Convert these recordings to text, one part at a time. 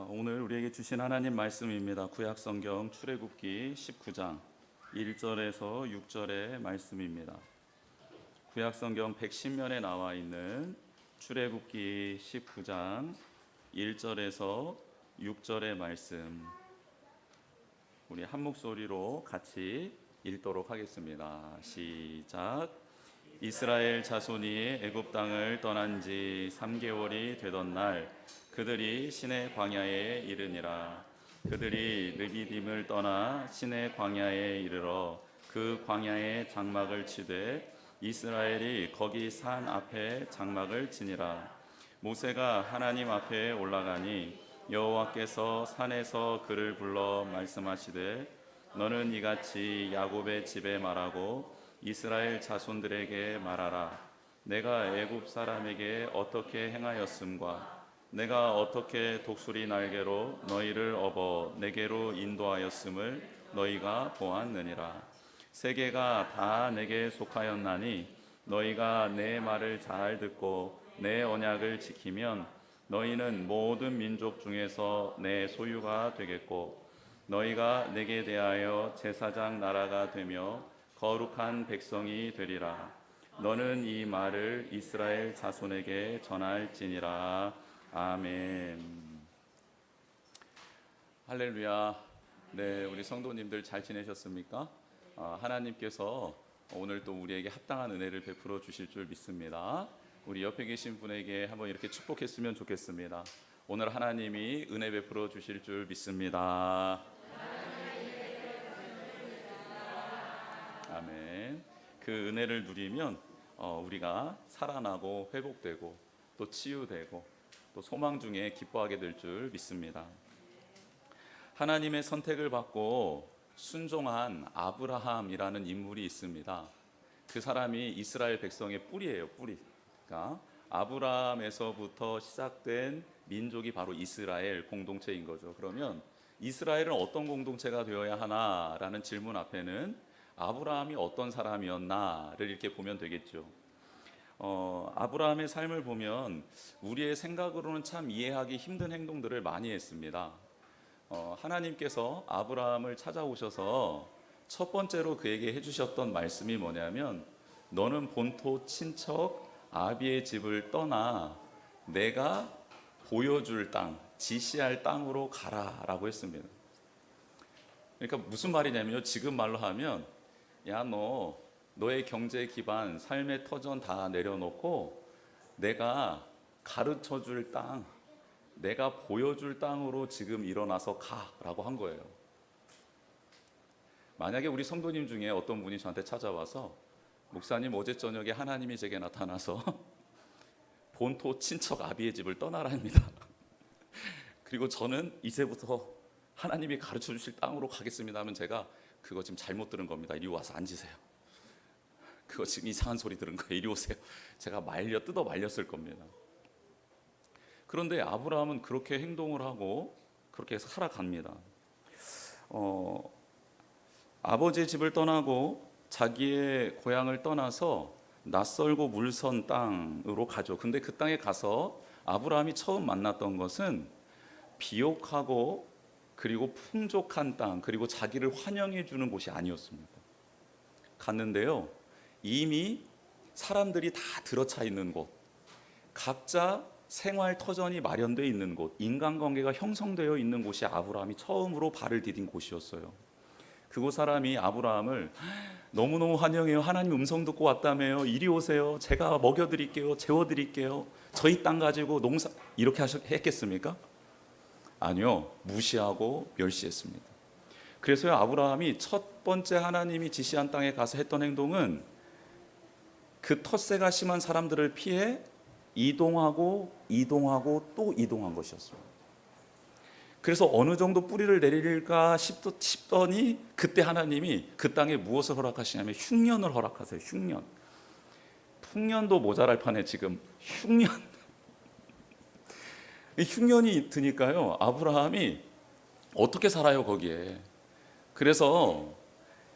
오늘 우리에게 주신 하나님 말씀입니다. 구약성경 출애굽기 19장 1절에서 6절의 말씀입니다. 구약성경 110면에 나와 있는 출애굽기 19장 1절에서 6절의 말씀, 우리 한 목소리로 같이 읽도록 하겠습니다. 시작. 이스라엘 자손이 애굽 땅을 떠난 지 3개월이 되던 날 그들이 시내 광야에 이르니라. 그들이 르비딤을 떠나 시내 광야에 이르러 그 광야에 장막을 치되 이스라엘이 거기 산 앞에 장막을 치니라. 모세가 하나님 앞에 올라가니 여호와께서 산에서 그를 불러 말씀하시되 너는 이같이 야곱의 집에 말하고 이스라엘 자손들에게 말하라. 내가 애굽 사람에게 어떻게 행하였음과 내가 어떻게 독수리 날개로 너희를 업어 내게로 인도하였음을 너희가 보았느니라. 세계가 다 내게 속하였나니 너희가 내 말을 잘 듣고 내 언약을 지키면 너희는 모든 민족 중에서 내 소유가 되겠고 너희가 내게 대하여 제사장 나라가 되며 거룩한 백성이 되리라. 너는 이 말을 이스라엘 자손에게 전할지니라. 아멘. 할렐루야. 네, 우리 성도님들 잘 지내셨습니까? 하나님께서 오늘 또 우리에게 합당한 은혜를 베풀어 주실 줄 믿습니다. 우리 옆에 계신 분에게 한번 이렇게 축복했으면 좋겠습니다. 오늘 하나님이 은혜 베풀어 주실 줄 믿습니다. 아멘. 그 은혜를 누리면 우리가 살아나고 회복되고 또 치유되고 또 소망 중에 기뻐하게 될 줄 믿습니다. 하나님의 선택을 받고 순종한 아브라함이라는 인물이 있습니다. 그 사람이 이스라엘 백성의 뿌리예요. 뿌리. 그러니까 아브라함에서부터 시작된 민족이 바로 이스라엘 공동체인 거죠. 그러면 이스라엘은 어떤 공동체가 되어야 하나라는 질문 앞에는 아브라함이 어떤 사람이었나를 이렇게 보면 되겠죠. 아브라함의 삶을 보면 우리의 생각으로는 참 이해하기 힘든 행동들을 많이 했습니다. 하나님께서 아브라함을 찾아오셔서 첫 번째로 그에게 해주셨던 말씀이 뭐냐면 너는 본토 친척 아비의 집을 떠나 내가 보여줄 땅, 지시할 땅으로 가라라고 했습니다. 그러니까 무슨 말이냐면요, 지금 말로 하면 야, 너의 경제 기반, 삶의 터전 다 내려놓고 내가 가르쳐줄 땅, 내가 보여줄 땅으로 지금 일어나서 가라고 한 거예요. 만약에 우리 성도님 중에 어떤 분이 저한테 찾아와서 목사님 어제 저녁에 하나님이 제게 나타나서 본토 친척 아비의 집을 떠나라 합니다. 그리고 저는 이제부터 하나님이 가르쳐 주실 땅으로 가겠습니다 하면 제가 그거 지금 잘못 들은 겁니다. 이리 와서 앉으세요. 그거 지금 이상한 소리 들은 거예요. 이리 오세요. 제가 뜯어 말렸을 겁니다. 그런데 아브라함은 그렇게 행동을 하고 그렇게 살아갑니다. 아버지의 집을 떠나고 자기의 고향을 떠나서 낯설고 물선 땅으로 가죠. 근데 그 땅에 가서 아브라함이 처음 만났던 것은 비옥하고 그리고 풍족한 땅, 그리고 자기를 환영해 주는 곳이 아니었습니다. 갔는데요, 이미 사람들이 다 들어차 있는 곳, 각자 생활 터전이 마련되어 있는 곳, 인간관계가 형성되어 있는 곳이 아브라함이 처음으로 발을 디딘 곳이었어요. 그곳 사람이 아브라함을 너무너무 환영해요. 하나님 음성 듣고 왔다며요. 이리 오세요. 제가 먹여드릴게요. 재워드릴게요. 저희 땅 가지고 농사 이렇게 했겠습니까? 아니요, 무시하고 멸시했습니다. 그래서요, 아브라함이 첫 번째 하나님이 지시한 땅에 가서 했던 행동은 그 텃세가 심한 사람들을 피해 이동하고 또 이동한 것이었습니다. 그래서 어느 정도 뿌리를 내릴까 싶더니 그때 하나님이 그 땅에 무엇을 허락하시냐면 흉년을 허락하세요. 흉년. 풍년도 모자랄 판에 지금 흉년. 흉년이 드니까요, 아브라함이 어떻게 살아요 거기에. 그래서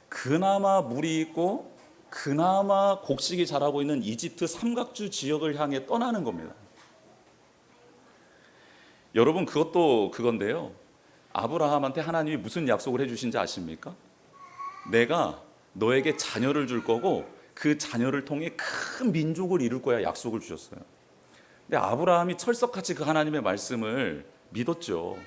그나마 물이 있고 그나마 곡식이 자라고 있는 이집트 삼각주 지역을 향해 떠나는 겁니다. 여러분 그것도 그건데요. 아브라함한테 하나님이 무슨 약속을 해주신지 아십니까? 내가 너에게 자녀를 줄 거고 그 자녀를 통해 큰 민족을 이룰 거야 약속을 주셨어요. 근데 아브라함이 철석같이 그 하나님의 말씀을 믿었죠.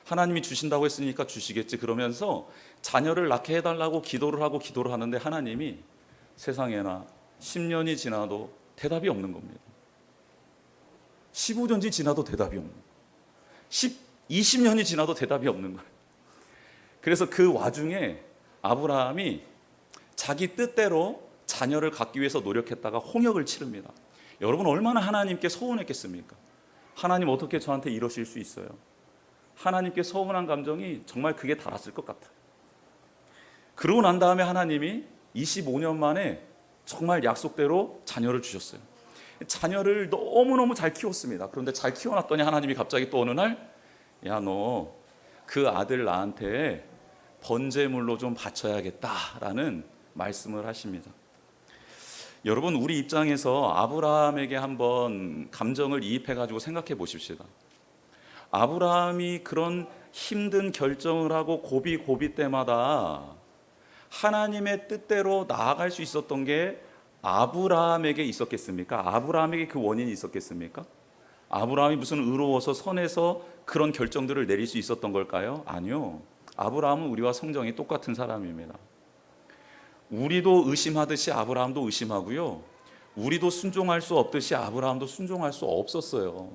하나님이 주신다고 했으니까 주시겠지 그러면서 자녀를 낳게 해달라고 기도를 하는데 하나님이 세상에나 10년이 지나도 대답이 없는 겁니다. 15년이 지나도 대답이 없는 거예요. 20년이 지나도 대답이 없는 거예요. 그래서 그 와중에 아브라함이 자기 뜻대로 자녀를 갖기 위해서 노력했다가 홍역을 치릅니다. 여러분 얼마나 하나님께 서운했겠습니까? 하나님 어떻게 저한테 이러실 수 있어요? 하나님께 서운한 감정이 정말 그게 달았을 것 같아요. 그러고 난 다음에 하나님이 25년 만에 정말 약속대로 자녀를 주셨어요. 자녀를 너무너무 잘 키웠습니다. 그런데 잘 키워놨더니 하나님이 갑자기 또 어느 날 야, 너 그 아들 나한테 번제물로 좀 바쳐야겠다라는 말씀을 하십니다. 여러분 우리 입장에서 아브라함에게 한번 감정을 이입해가지고 생각해 보십시다. 아브라함이 그런 힘든 결정을 하고 고비 때마다 하나님의 뜻대로 나아갈 수 있었던 게 아브라함에게 있었겠습니까? 아브라함에게 그 원인이 있었겠습니까? 아브라함이 무슨 의로워서 선해서 그런 결정들을 내릴 수 있었던 걸까요? 아니요. 아브라함은 우리와 성정이 똑같은 사람입니다. 우리도 의심하듯이 아브라함도 의심하고요. 우리도 순종할 수 없듯이 아브라함도 순종할 수 없었어요.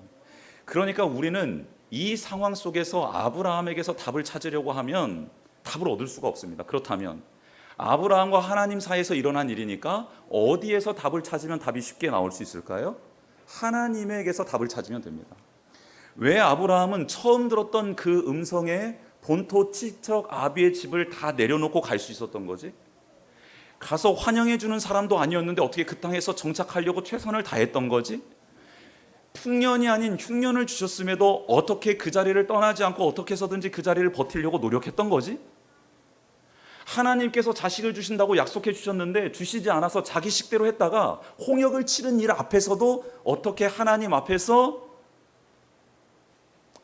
그러니까 우리는 이 상황 속에서 아브라함에게서 답을 찾으려고 하면 답을 얻을 수가 없습니다. 그렇다면 아브라함과 하나님 사이에서 일어난 일이니까 어디에서 답을 찾으면 답이 쉽게 나올 수 있을까요? 하나님에게서 답을 찾으면 됩니다. 왜 아브라함은 처음 들었던 그 음성에 본토 친척 아비의 집을 다 내려놓고 갈 수 있었던 거지? 가서 환영해 주는 사람도 아니었는데 어떻게 그 땅에서 정착하려고 최선을 다했던 거지? 풍년이 아닌 흉년을 주셨음에도 어떻게 그 자리를 떠나지 않고 어떻게 해서든지 그 자리를 버티려고 노력했던 거지? 하나님께서 자식을 주신다고 약속해 주셨는데 주시지 않아서 자기 식대로 했다가 홍역을 치른 일 앞에서도 어떻게 하나님 앞에서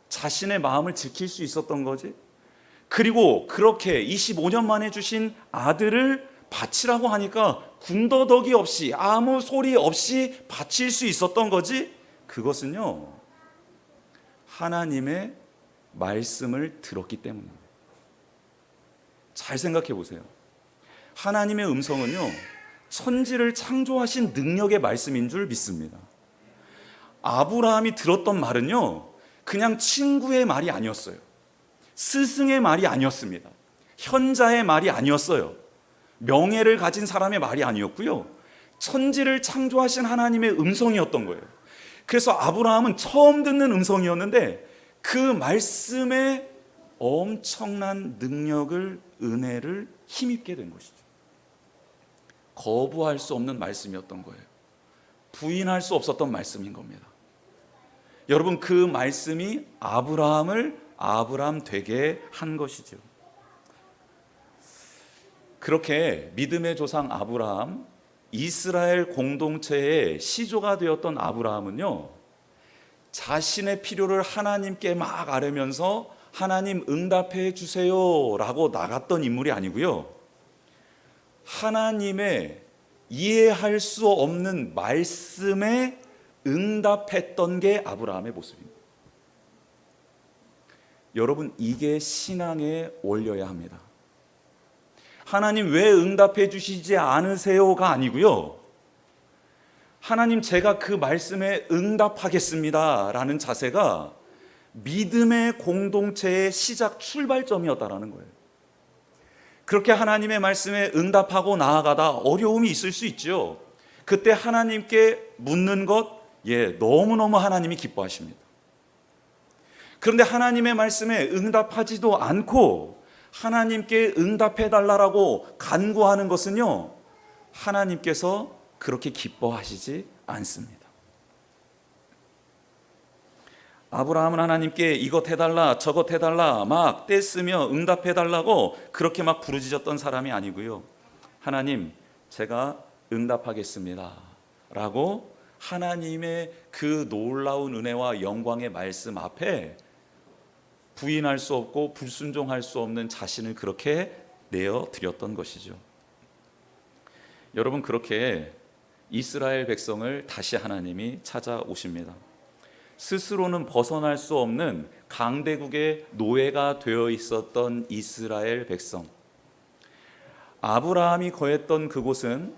자신의 마음을 지킬 수 있었던 거지? 그리고 그렇게 25년 만에 주신 아들을 바치라고 하니까 군더더기 없이 아무 소리 없이 바칠 수 있었던 거지? 그것은요 하나님의 말씀을 들었기 때문입니다. 잘 생각해 보세요. 하나님의 음성은요 천지를 창조하신 능력의 말씀인 줄 믿습니다. 아브라함이 들었던 말은요 그냥 친구의 말이 아니었어요. 스승의 말이 아니었습니다. 현자의 말이 아니었어요. 명예를 가진 사람의 말이 아니었고요. 천지를 창조하신 하나님의 음성이었던 거예요. 그래서 아브라함은 처음 듣는 음성이었는데 그 말씀에 엄청난 능력을, 은혜를 힘입게 된 것이죠. 거부할 수 없는 말씀이었던 거예요. 부인할 수 없었던 말씀인 겁니다. 여러분 그 말씀이 아브라함을 아브라함 되게 한 것이죠. 그렇게 믿음의 조상 아브라함, 이스라엘 공동체의 시조가 되었던 아브라함은요 자신의 필요를 하나님께 막 아뢰면서 하나님 응답해 주세요 라고 나갔던 인물이 아니고요, 하나님의 이해할 수 없는 말씀에 응답했던 게 아브라함의 모습입니다. 여러분 이게 신앙의 원리여야 합니다. 하나님 왜 응답해 주시지 않으세요가 아니고요, 하나님 제가 그 말씀에 응답하겠습니다 라는 자세가 믿음의 공동체의 시작 출발점이었다라는 거예요. 그렇게 하나님의 말씀에 응답하고 나아가다 어려움이 있을 수 있죠. 그때 하나님께 묻는 것, 너무너무 하나님이 기뻐하십니다. 그런데 하나님의 말씀에 응답하지도 않고 하나님께 응답해 달라고 간구하는 것은요 하나님께서 그렇게 기뻐하시지 않습니다. 아브라함은 하나님께 이것 해달라 저것 해달라 막 떼쓰며 응답해 달라고 그렇게 막 부르짖었던 사람이 아니고요, 하나님 제가 응답하겠습니다 라고 하나님의 그 놀라운 은혜와 영광의 말씀 앞에 부인할 수 없고 불순종할 수 없는 자신을 그렇게 내어드렸던 것이죠. 여러분, 그렇게 이스라엘 백성을 다시 하나님이 찾아오십니다. 스스로는 벗어날 수 없는 강대국의 노예가 되어 있었던 이스라엘 백성, 아브라함이 거했던 그곳은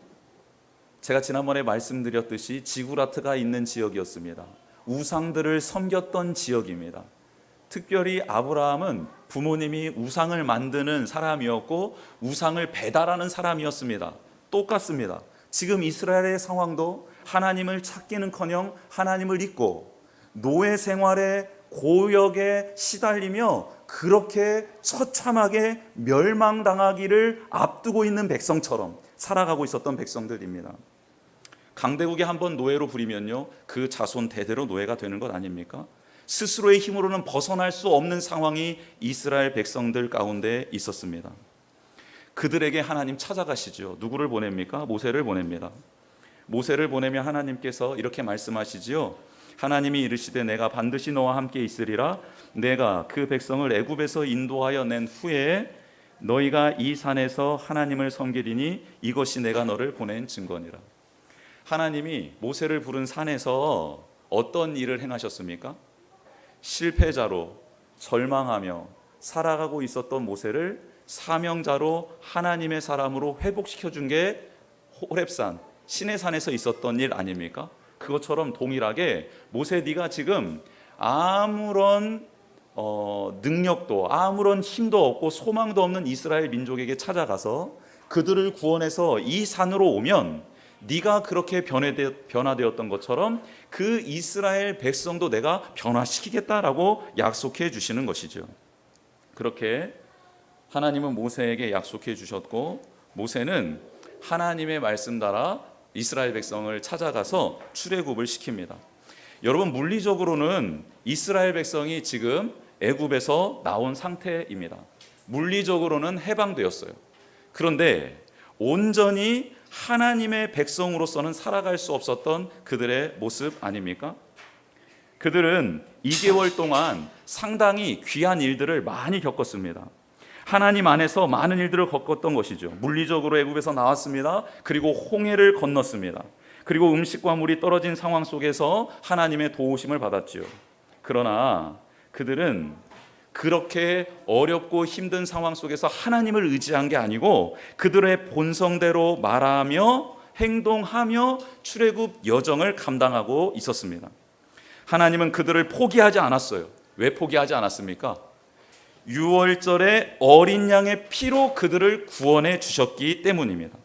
제가 지난번에 말씀드렸듯이 지구라트가 있는 지역이었습니다. 우상들을 섬겼던 지역입니다. 특별히 아브라함은 부모님이 우상을 만드는 사람이었고 우상을 배달하는 사람이었습니다. 똑같습니다. 지금 이스라엘의 상황도 하나님을 찾기는커녕 하나님을 잊고 노예 생활의 고역에 시달리며 그렇게 처참하게 멸망당하기를 앞두고 있는 백성처럼 살아가고 있었던 백성들입니다. 강대국이 한번 노예로 부리면요, 그 자손 대대로 노예가 되는 것 아닙니까? 스스로의 힘으로는 벗어날 수 없는 상황이 이스라엘 백성들 가운데 있었습니다. 그들에게 하나님 찾아가시죠. 누구를 보냅니까? 모세를 보냅니다. 모세를 보내며 하나님께서 이렇게 말씀하시지요. 하나님이 이르시되 내가 반드시 너와 함께 있으리라. 내가 그 백성을 애굽에서 인도하여 낸 후에 너희가 이 산에서 하나님을 섬기리니 이것이 내가 너를 보낸 증거니라. 하나님이 모세를 부른 산에서 어떤 일을 행하셨습니까? 실패자로 절망하며 살아가고 있었던 모세를 사명자로 하나님의 사람으로 회복시켜 준 게 호렙산 시내산에서 있었던 일 아닙니까? 그것처럼 동일하게 모세, 네가 지금 아무런 능력도 아무런 힘도 없고 소망도 없는 이스라엘 민족에게 찾아가서 그들을 구원해서 이 산으로 오면 네가 그렇게 변화되었던 것처럼 그 이스라엘 백성도 내가 변화시키겠다라고 약속해 주시는 것이죠. 그렇게 하나님은 모세에게 약속해 주셨고 모세는 하나님의 말씀 따라 이스라엘 백성을 찾아가서 출애굽을 시킵니다. 여러분, 물리적으로는 이스라엘 백성이 지금 애굽에서 나온 상태입니다. 물리적으로는 해방되었어요. 그런데 온전히 하나님의 백성으로서는 살아갈 수 없었던 그들의 모습 아닙니까? 그들은 2개월 동안 상당히 귀한 일들을 많이 겪었습니다. 하나님 안에서 많은 일들을 겪었던 것이죠. 물리적으로 애굽에서 나왔습니다. 그리고 홍해를 건넜습니다. 그리고 음식과 물이 떨어진 상황 속에서 하나님의 도우심을 받았지요. 그러나 그들은 그렇게 어렵고 힘든 상황 속에서 하나님을 의지한 게 아니고 그들의 본성대로 말하며 행동하며 출애굽 여정을 감당하고 있었습니다. 하나님은 그들을 포기하지 않았어요. 왜 포기하지 않았습니까? 유월절에 어린 양의 피로 그들을 구원해 주셨기 때문입니다.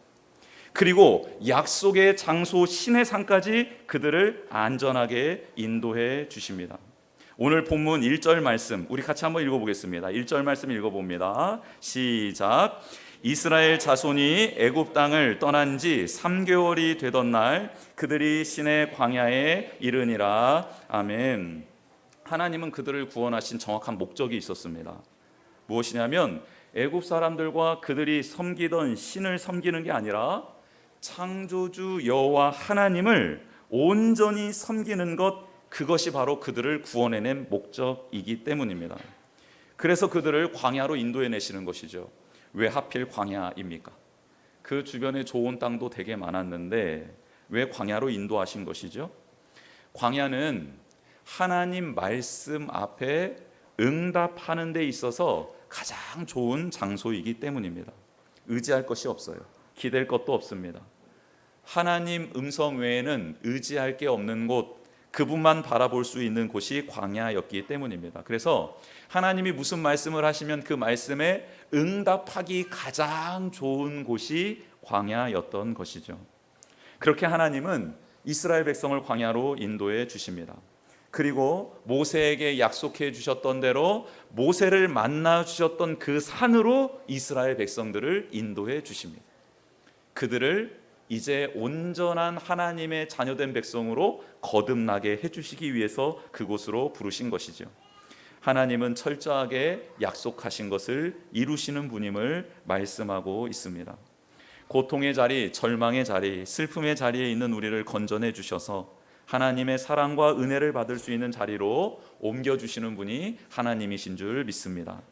그리고 약속의 장소 시내산까지 그들을 안전하게 인도해 주십니다. 오늘 본문 1절 말씀 우리 같이 한번 읽어보겠습니다. 1절 말씀 읽어봅니다. 시작. 이스라엘 자손이 애굽 땅을 떠난 지 3개월이 되던 날 그들이 시내 광야에 이르니라. 아멘. 하나님은 그들을 구원하신 정확한 목적이 있었습니다. 무엇이냐면 애굽 사람들과 그들이 섬기던 신을 섬기는 게 아니라 창조주 여호와 하나님을 온전히 섬기는 것, 그것이 바로 그들을 구원해낸 목적이기 때문입니다. 그래서 그들을 광야로 인도해내시는 것이죠. 왜 하필 광야입니까? 그 주변에 좋은 땅도 되게 많았는데 왜 광야로 인도하신 것이죠? 광야는 하나님 말씀 앞에 응답하는 데 있어서 가장 좋은 장소이기 때문입니다. 의지할 것이 없어요. 기댈 것도 없습니다. 하나님 음성 외에는 의지할 게 없는 곳, 그분만 바라볼 수 있는 곳이 광야였기 때문입니다. 그래서 하나님이 무슨 말씀을 하시면 그 말씀에 응답하기 가장 좋은 곳이 광야였던 것이죠. 그렇게 하나님은 이스라엘 백성을 광야로 인도해 주십니다. 그리고 모세에게 약속해 주셨던 대로 모세를 만나 주셨던 그 산으로 이스라엘 백성들을 인도해 주십니다. 그들을 이제 온전한 하나님의 자녀된 백성으로 거듭나게 해주시기 위해서 그곳으로 부르신 것이죠. 하나님은 철저하게 약속하신 것을 이루시는 분임을 말씀하고 있습니다. 고통의 자리, 절망의 자리, 슬픔의 자리에 있는 우리를 건져내 주셔서 하나님의 사랑과 은혜를 받을 수 있는 자리로 옮겨주시는 분이 하나님이신 줄 믿습니다.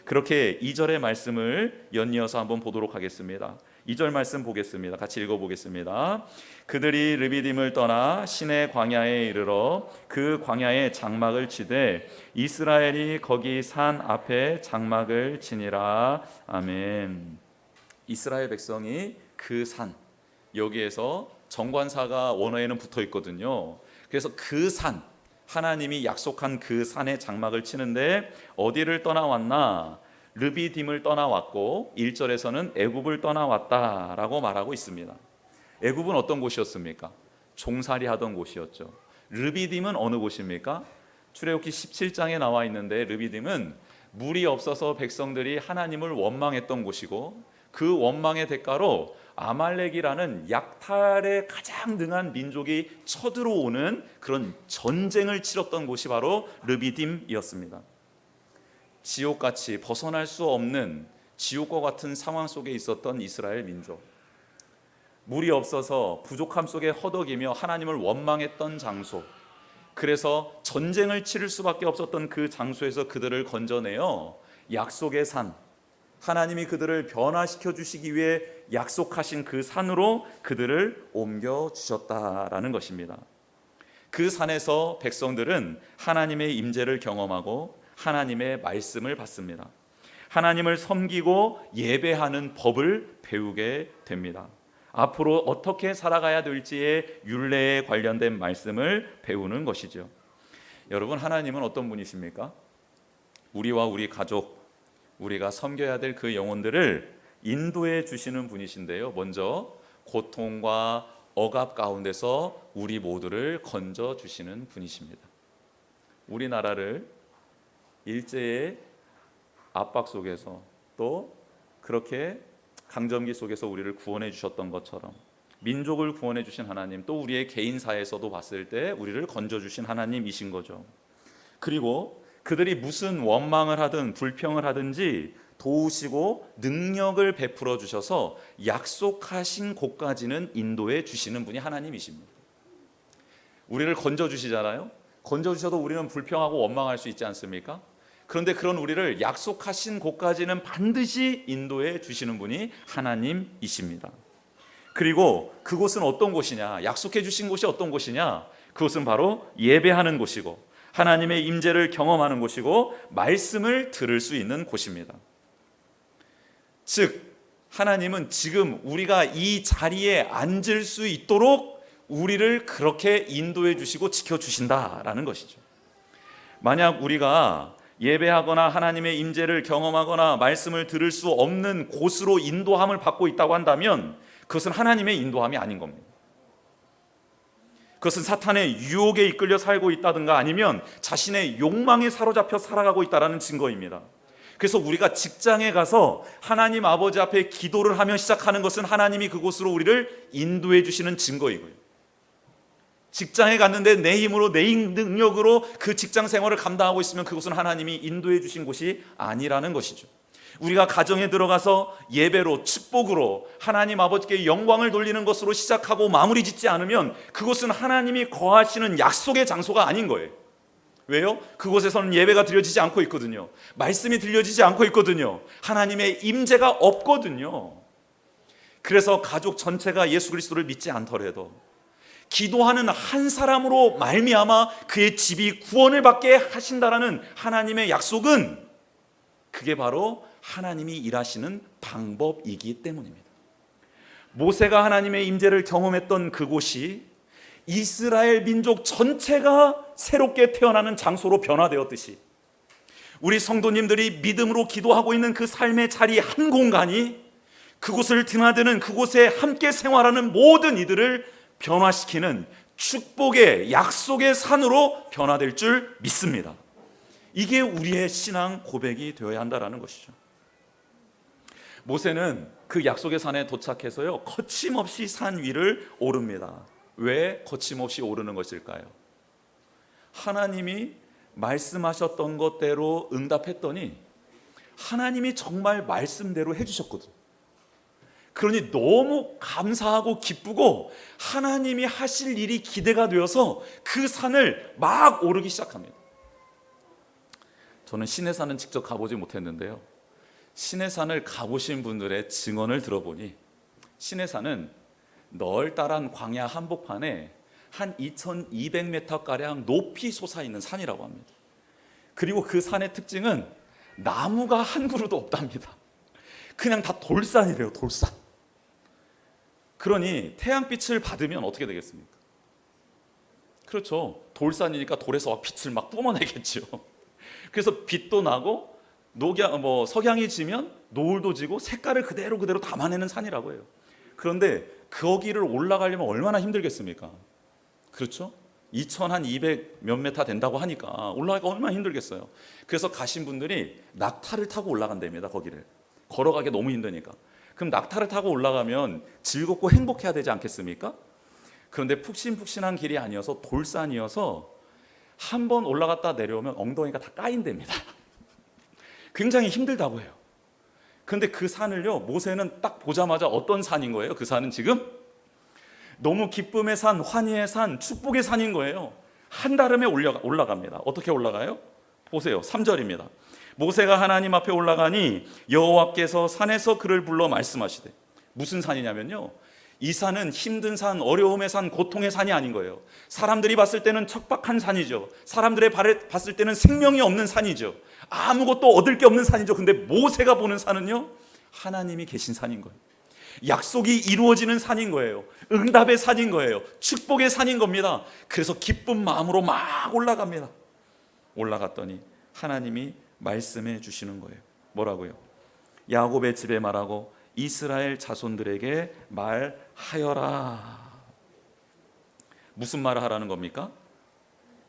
그렇게 2절의 말씀을 연이어서 한번 보도록 하겠습니다. 2절 말씀 보겠습니다. 같이 읽어보겠습니다. 그들이 르비딤을 떠나 시내 광야에 이르러 그 광야에 장막을 치되 이스라엘이 거기 산 앞에 장막을 치니라. 아멘. 이스라엘 백성이 그 산, 여기에서 정관사가 원어에는 붙어 있거든요. 그래서 그 산, 하나님이 약속한 그 산에 장막을 치는데 어디를 떠나왔나? 르비딤을 떠나왔고 1절에서는 애굽을 떠나왔다라고 말하고 있습니다. 애굽은 어떤 곳이었습니까? 종살이 하던 곳이었죠. 르비딤은 어느 곳입니까? 출애굽기 17장에 나와 있는데 르비딤은 물이 없어서 백성들이 하나님을 원망했던 곳이고 그 원망의 대가로 아말렉이라는 약탈에 가장 능한 민족이 쳐들어오는 그런 전쟁을 치렀던 곳이 바로 르비딤이었습니다. 지옥같이 벗어날 수 없는 지옥과 같은 상황 속에 있었던 이스라엘 민족, 물이 없어서 부족함 속에 허덕이며 하나님을 원망했던 장소, 그래서 전쟁을 치를 수밖에 없었던 그 장소에서 그들을 건져내어 약속의 산, 하나님이 그들을 변화시켜 주시기 위해 약속하신 그 산으로 그들을 옮겨주셨다라는 것입니다. 그 산에서 백성들은 하나님의 임재를 경험하고 하나님의 말씀을 받습니다. 하나님을 섬기고 예배하는 법을 배우게 됩니다. 앞으로 어떻게 살아가야 될지의 율례에 관련된 말씀을 배우는 것이죠. 여러분, 하나님은 어떤 분이십니까? 우리와 우리 가족, 우리가 섬겨야 될 그 영혼들을 인도해 주시는 분이신데요, 먼저 고통과 억압 가운데서 우리 모두를 건져 주시는 분이십니다. 우리나라를 일제의 압박 속에서 또 그렇게 강점기 속에서 우리를 구원해 주셨던 것처럼 민족을 구원해 주신 하나님, 또 우리의 개인사에서도 봤을 때 우리를 건져 주신 하나님이신 거죠. 그리고 그들이 무슨 원망을 하든 불평을 하든지 도우시고 능력을 베풀어 주셔서 약속하신 곳까지는 인도해 주시는 분이 하나님이십니다. 우리를 건져 주시잖아요. 건져 주셔도 우리는 불평하고 원망할 수 있지 않습니까? 그런데 그런 우리를 약속하신 곳까지는 반드시 인도해 주시는 분이 하나님이십니다. 그리고 그곳은 어떤 곳이냐? 약속해 주신 곳이 어떤 곳이냐? 그곳은 바로 예배하는 곳이고 하나님의 임재를 경험하는 곳이고 말씀을 들을 수 있는 곳입니다. 즉 하나님은 지금 우리가 이 자리에 앉을 수 있도록 우리를 그렇게 인도해 주시고 지켜주신다라는 것이죠. 만약 우리가 예배하거나 하나님의 임재를 경험하거나 말씀을 들을 수 없는 곳으로 인도함을 받고 있다고 한다면 그것은 하나님의 인도함이 아닌 겁니다. 그것은 사탄의 유혹에 이끌려 살고 있다든가 아니면 자신의 욕망에 사로잡혀 살아가고 있다는 증거입니다. 그래서 우리가 직장에 가서 하나님 아버지 앞에 기도를 하며 시작하는 것은 하나님이 그곳으로 우리를 인도해 주시는 증거이고요. 직장에 갔는데 내 힘으로 내 능력으로 그 직장 생활을 감당하고 있으면 그것은 하나님이 인도해 주신 곳이 아니라는 것이죠. 우리가 가정에 들어가서 예배로 축복으로 하나님 아버지께 영광을 돌리는 것으로 시작하고 마무리 짓지 않으면 그것은 하나님이 거하시는 약속의 장소가 아닌 거예요. 왜요? 그곳에서는 예배가 드려지지 않고 있거든요. 말씀이 들려지지 않고 있거든요. 하나님의 임재가 없거든요. 그래서 가족 전체가 예수 그리스도를 믿지 않더라도 기도하는 한 사람으로 말미암아 그의 집이 구원을 받게 하신다라는 하나님의 약속은 그게 바로 하나님이 일하시는 방법이기 때문입니다. 모세가 하나님의 임재를 경험했던 그곳이 이스라엘 민족 전체가 새롭게 태어나는 장소로 변화되었듯이 우리 성도님들이 믿음으로 기도하고 있는 그 삶의 자리 한 공간이 그곳을 드나드는 그곳에 함께 생활하는 모든 이들을 변화시키는 축복의 약속의 산으로 변화될 줄 믿습니다. 이게 우리의 신앙 고백이 되어야 한다는 것이죠. 모세는 그 약속의 산에 도착해서요 거침없이 산 위를 오릅니다. 왜 거침없이 오르는 것일까요? 하나님이 말씀하셨던 것대로 응답했더니 하나님이 정말 말씀대로 해주셨거든요. 그러니 너무 감사하고 기쁘고 하나님이 하실 일이 기대가 되어서 그 산을 막 오르기 시작합니다. 저는 시내산은 직접 가보지 못했는데요, 시내산을 가보신 분들의 증언을 들어보니 시내산은 널따란 광야 한복판에 한 2200m가량 높이 솟아있는 산이라고 합니다. 그리고 그 산의 특징은 나무가 한 그루도 없답니다. 그냥 다 돌산이래요, 돌산. 그러니 태양빛을 받으면 어떻게 되겠습니까? 그렇죠, 돌산이니까 돌에서 빛을 막 뿜어내겠죠. 그래서 빛도 나고 석양이 지면 노을도 지고 색깔을 그대로 담아내는 산이라고 해요. 그런데 거기를 올라가려면 얼마나 힘들겠습니까? 그렇죠? 2200 몇 메타 된다고 하니까 올라가기가 얼마나 힘들겠어요. 그래서 가신 분들이 낙타를 타고 올라간답니다. 거기를 걸어가기 너무 힘드니까. 그럼 낙타를 타고 올라가면 즐겁고 행복해야 되지 않겠습니까? 그런데 푹신푹신한 길이 아니어서 돌산이어서 한 번 올라갔다 내려오면 엉덩이가 다 까인답니다. 굉장히 힘들다고 해요. 그런데 그 산을요, 모세는 딱 보자마자 어떤 산인 거예요? 그 산은 지금 너무 기쁨의 산, 환희의 산, 축복의 산인 거예요. 한달음에 올라갑니다. 어떻게 올라가요? 보세요, 3절입니다. 모세가 하나님 앞에 올라가니 여호와께서 산에서 그를 불러 말씀하시되. 무슨 산이냐면요, 이 산은 힘든 산, 어려움의 산, 고통의 산이 아닌 거예요. 사람들이 봤을 때는 척박한 산이죠. 사람들이 봤을 때는 생명이 없는 산이죠. 아무것도 얻을 게 없는 산이죠. 근데 모세가 보는 산은요, 하나님이 계신 산인 거예요. 약속이 이루어지는 산인 거예요. 응답의 산인 거예요. 축복의 산인 겁니다. 그래서 기쁜 마음으로 막 올라갑니다. 올라갔더니 하나님이 말씀해 주시는 거예요. 뭐라고요? 야곱의 집에 말하고 이스라엘 자손들에게 말하여라. 무슨 말을 하라는 겁니까?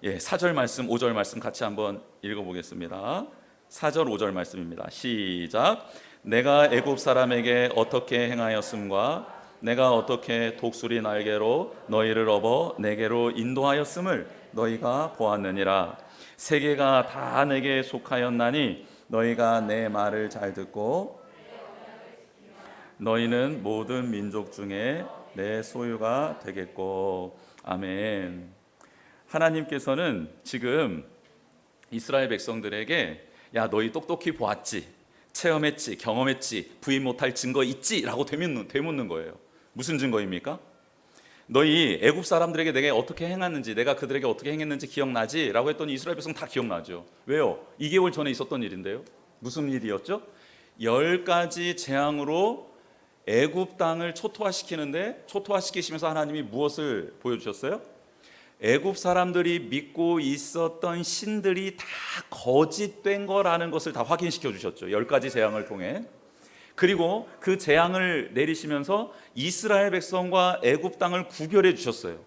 4절 말씀, 5절 말씀 같이 한번 읽어보겠습니다. 4절, 5절 말씀입니다. 시작. 내가 애굽 사람에게 어떻게 행하였음과 내가 어떻게 독수리 날개로 너희를 업어 내게로 인도하였음을 너희가 보았느니라. 세계가 다 내게 속하였나니 너희가 내 말을 잘 듣고 너희는 모든 민족 중에 내 소유가 되겠고. 아멘. 하나님께서는 지금 이스라엘 백성들에게 야, 너희 똑똑히 보았지, 체험했지, 경험했지, 부인 못할 증거 있지? 라고 되묻는 거예요. 무슨 증거입니까? 너희 애굽 사람들에게 내가 어떻게 행했는지, 내가 그들에게 어떻게 행했는지 기억나지? 라고 했더니 이스라엘 백성 다 기억나죠. 왜요? 2개월 전에 있었던 일인데요. 무슨 일이었죠? 10가지 재앙으로 애굽 땅을 초토화시키는데, 초토화시키시면서 하나님이 무엇을 보여주셨어요? 애굽 사람들이 믿고 있었던 신들이 다 거짓된 거라는 것을 다 확인시켜 주셨죠. 10가지 재앙을 통해. 그리고 그 재앙을 내리시면서 이스라엘 백성과 애굽 땅을 구별해 주셨어요.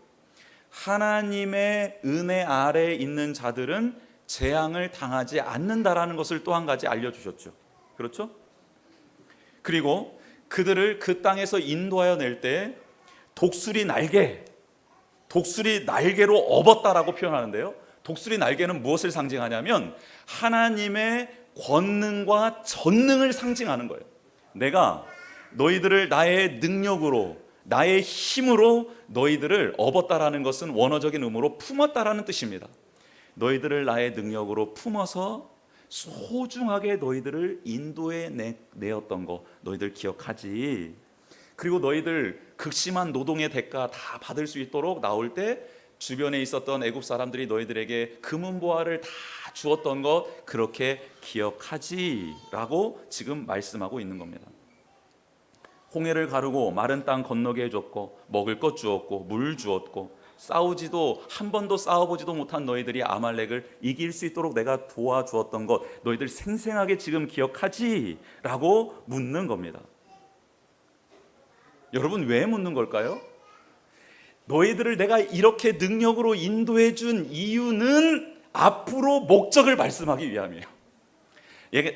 하나님의 은혜 아래에 있는 자들은 재앙을 당하지 않는다라는 것을 또 한 가지 알려주셨죠. 그렇죠? 그리고 그들을 그 땅에서 인도하여 낼 때 독수리 날개로 업었다라고 표현하는데요, 독수리 날개는 무엇을 상징하냐면 하나님의 권능과 전능을 상징하는 거예요. 내가 너희들을 나의 능력으로, 나의 힘으로 너희들을 업었다라는 것은 원어적인 의미로 품었다라는 뜻입니다. 너희들을 나의 능력으로 품어서 소중하게 너희들을 인도해 내었던 거 너희들 기억하지? 그리고 너희들 극심한 노동의 대가 다 받을 수 있도록 나올 때 주변에 있었던 애굽 사람들이 너희들에게 금은보화를 다 주었던 것 그렇게 기억하지? 라고 지금 말씀하고 있는 겁니다. 홍해를 가르고 마른 땅 건너게 해줬고 먹을 것 주었고 물 주었고 싸우지도 한 번도 싸워보지도 못한 너희들이 아말렉을 이길 수 있도록 내가 도와주었던 것 너희들 생생하게 지금 기억하지? 라고 묻는 겁니다. 여러분, 왜 묻는 걸까요? 너희들을 내가 이렇게 능력으로 인도해 준 이유는 앞으로 목적을 말씀하기 위함이에요.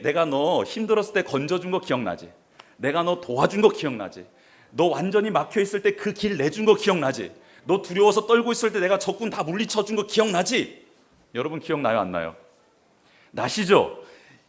내가 너 힘들었을 때 건져준 거 기억나지? 내가 너 도와준 거 기억나지? 너 완전히 막혀있을 때 그 길 내준 거 기억나지? 너 두려워서 떨고 있을 때 내가 적군 다 물리쳐준 거 기억나지? 여러분 기억나요, 안 나요? 나시죠?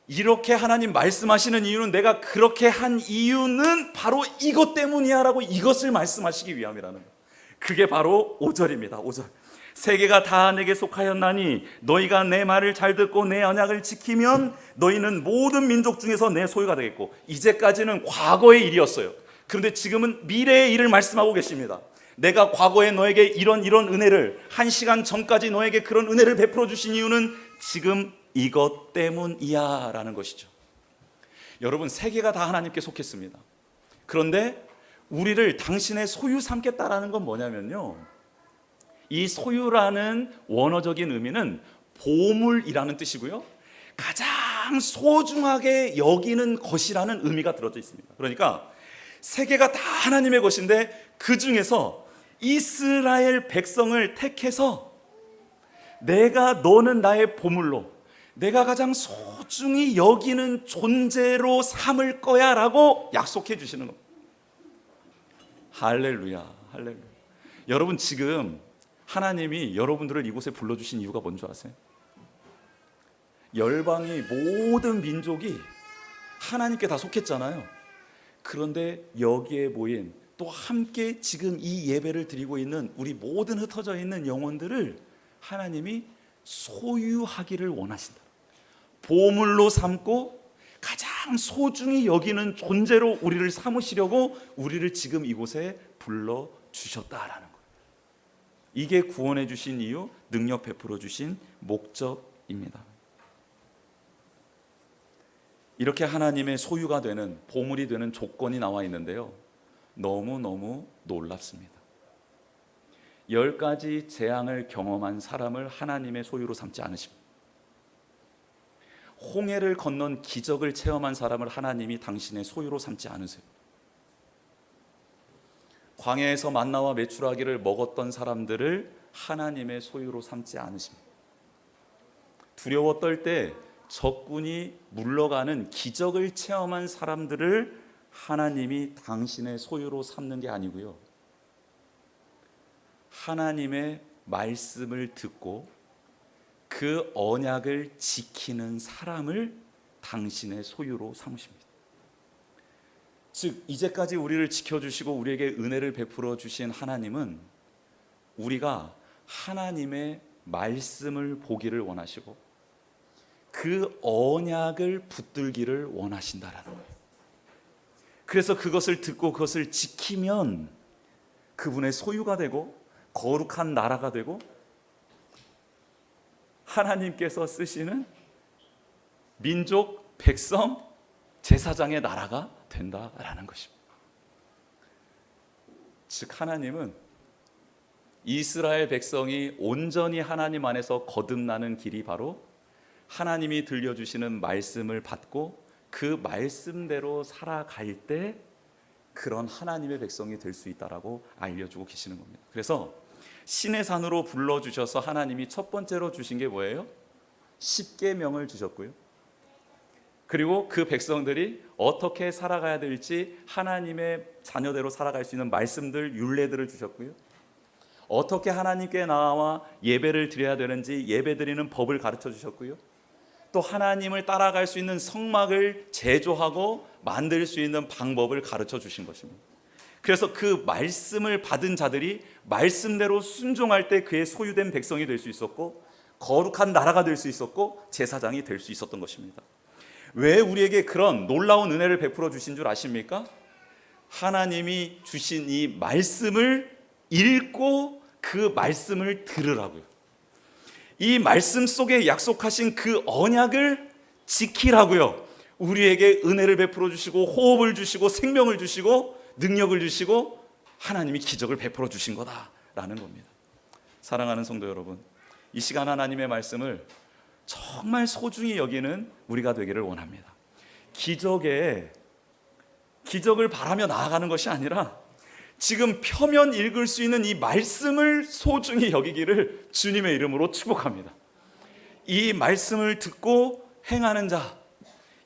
이렇게 하나님 말씀하시는 이유는 내가 그렇게 한 이유는 바로 이것 때문이야 라고 이것을 말씀하시기 위함이라는 거예요. 그게 바로 5절입니다. 5절. 세계가 다 내게 속하였나니 너희가 내 말을 잘 듣고 내 언약을 지키면 너희는 모든 민족 중에서 내 소유가 되겠고, 이제까지는 과거의 일이었어요. 그런데 지금은 미래의 일을 말씀하고 계십니다. 내가 과거에 너에게 이런 은혜를, 1시간 전까지 너에게 그런 은혜를 베풀어 주신 이유는 지금 이것 때문이야 라는 것이죠. 여러분, 세계가 다 하나님께 속했습니다. 그런데 우리를 당신의 소유 삼겠다라는 건 뭐냐면요, 이 소유라는 원어적인 의미는 보물이라는 뜻이고요, 가장 소중하게 여기는 것이라는 의미가 들어져 있습니다. 그러니까 세계가 다 하나님의 것인데 그 중에서 이스라엘 백성을 택해서 너는 나의 보물로, 내가 가장 소중히 여기는 존재로 삼을 거야 라고 약속해 주시는 겁니다. 할렐루야, 할렐루야. 여러분, 지금 하나님이 여러분들을 이곳에 불러주신 이유가 뭔지 아세요? 열방이, 모든 민족이 하나님께 다 속했잖아요. 그런데 여기에 모인, 또 함께 지금 이 예배를 드리고 있는 우리 모든 흩어져 있는 영혼들을 하나님이 소유하기를 원하신다. 보물로 삼고 가장 소중히 여기는 존재로 우리를 삼으시려고 우리를 지금 이곳에 불러주셨다라는 거예요. 이게 구원해 주신 이유, 능력 베풀어 주신 목적입니다. 이렇게 하나님의 소유가 되는, 보물이 되는 조건이 나와 있는데요, 너무너무 놀랍습니다. 10가지 재앙을 경험한 사람을 하나님의 소유로 삼지 않으십니다. 홍해를 건넌 기적을 체험한 사람을 하나님이 당신의 소유로 삼지 않으세요. 광야에서 만나와 메추라기를 먹었던 사람들을 하나님의 소유로 삼지 않으십니다. 두려워 떨 때 적군이 물러가는 기적을 체험한 사람들을 하나님이 당신의 소유로 삼는 게 아니고요, 하나님의 말씀을 듣고 그 언약을 지키는 사람을 당신의 소유로 삼으십니다. 즉, 이제까지 우리를 지켜주시고 우리에게 은혜를 베풀어 주신 하나님은 우리가 하나님의 말씀을 보기를 원하시고 그 언약을 붙들기를 원하신다라는 거예요. 그래서 그것을 듣고 그것을 지키면 그분의 소유가 되고 거룩한 나라가 되고 하나님께서 쓰시는 민족, 백성, 제사장의 나라가 된다라는 것입니다. 즉, 하나님은 이스라엘 백성이 온전히 하나님 안에서 거듭나는 길이 바로 하나님이 들려주시는 말씀을 받고 그 말씀대로 살아갈 때 그런 하나님의 백성이 될 수 있다라고 알려주고 계시는 겁니다. 그래서 신의 산으로 불러주셔서 하나님이 첫 번째로 주신 게 뭐예요? 10계명을 주셨고요, 그리고 그 백성들이 어떻게 살아가야 될지 하나님의 자녀대로 살아갈 수 있는 말씀들, 율례들을 주셨고요, 어떻게 하나님께 나와 예배를 드려야 되는지 예배드리는 법을 가르쳐 주셨고요, 또 하나님을 따라갈 수 있는 성막을 제조하고 만들 수 있는 방법을 가르쳐 주신 것입니다. 그래서 그 말씀을 받은 자들이 말씀대로 순종할 때 그의 소유된 백성이 될 수 있었고 거룩한 나라가 될 수 있었고 제사장이 될 수 있었던 것입니다. 왜 우리에게 그런 놀라운 은혜를 베풀어 주신 줄 아십니까? 하나님이 주신 이 말씀을 읽고 그 말씀을 들으라고요. 이 말씀 속에 약속하신 그 언약을 지키라고요. 우리에게 은혜를 베풀어 주시고 호흡을 주시고 생명을 주시고 능력을 주시고 하나님이 기적을 베풀어 주신 거다라는 겁니다. 사랑하는 성도 여러분, 이 시간 하나님의 말씀을 정말 소중히 여기는 우리가 되기를 원합니다. 기적을 바라며 나아가는 것이 아니라 지금 펴면 읽을 수 있는 이 말씀을 소중히 여기기를 주님의 이름으로 축복합니다. 이 말씀을 듣고 행하는 자,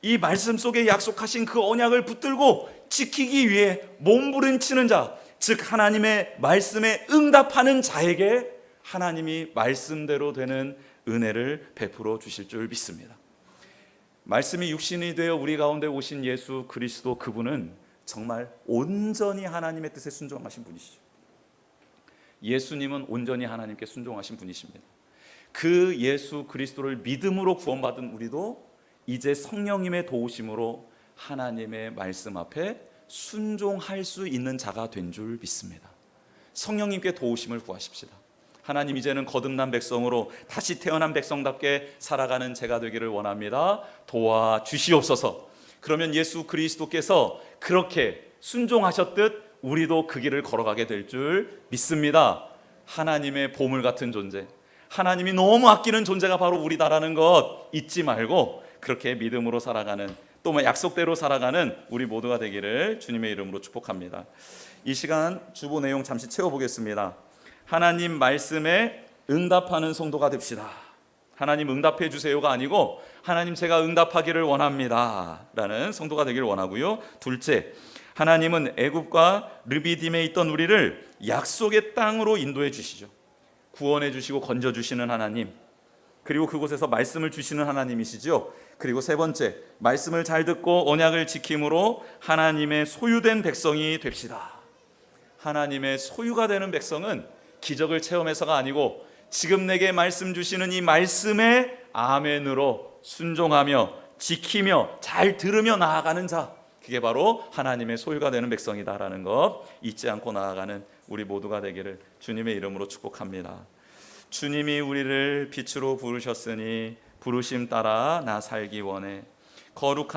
이 말씀 속에 약속하신 그 언약을 붙들고 지키기 위해 몸부림치는 자, 즉 하나님의 말씀에 응답하는 자에게 하나님이 말씀대로 되는 은혜를 베풀어 주실 줄 믿습니다. 말씀이 육신이 되어 우리 가운데 오신 예수 그리스도, 그분은 정말 온전히 하나님의 뜻에 순종하신 분이시죠. 예수님은 온전히 하나님께 순종하신 분이십니다. 그 예수 그리스도를 믿음으로 구원받은 우리도 이제 성령님의 도우심으로 하나님의 말씀 앞에 순종할 수 있는 자가 된 줄 믿습니다. 성령님께 도우심을 구하십시다. 하나님, 이제는 거듭난 백성으로 다시 태어난 백성답게 살아가는 제가 되기를 원합니다. 도와주시옵소서. 그러면 예수 그리스도께서 그렇게 순종하셨듯 우리도 그 길을 걸어가게 될 줄 믿습니다. 하나님의 보물 같은 존재, 하나님이 너무 아끼는 존재가 바로 우리다라는 것 잊지 말고 그렇게 믿음으로 살아가는, 또 약속대로 살아가는 우리 모두가 되기를 주님의 이름으로 축복합니다. 이 시간 주보 내용 잠시 채워보겠습니다. 하나님 말씀에 응답하는 성도가 됩시다. 하나님 응답해 주세요가 아니고 하나님 제가 응답하기를 원합니다 라는 성도가 되기를 원하고요. 둘째, 하나님은 애굽과 르비딤에 있던 우리를 약속의 땅으로 인도해 주시죠. 구원해 주시고 건져 주시는 하나님, 그리고 그곳에서 말씀을 주시는 하나님이시죠. 그리고 세 번째, 말씀을 잘 듣고 언약을 지킴으로 하나님의 소유된 백성이 됩시다. 하나님의 소유가 되는 백성은 기적을 체험해서가 아니고 지금 내게 말씀 주시는 이 말씀에 아멘으로 순종하며 지키며 잘 들으며 나아가는 자, 그게 바로 하나님의 소유가 되는 백성이다라는 것 잊지 않고 나아가는 우리 모두가 되기를 주님의 이름으로 축복합니다. 주님이 우리를 빛으로 부르셨으니 부르심 따라 나 살기 원해. 거룩한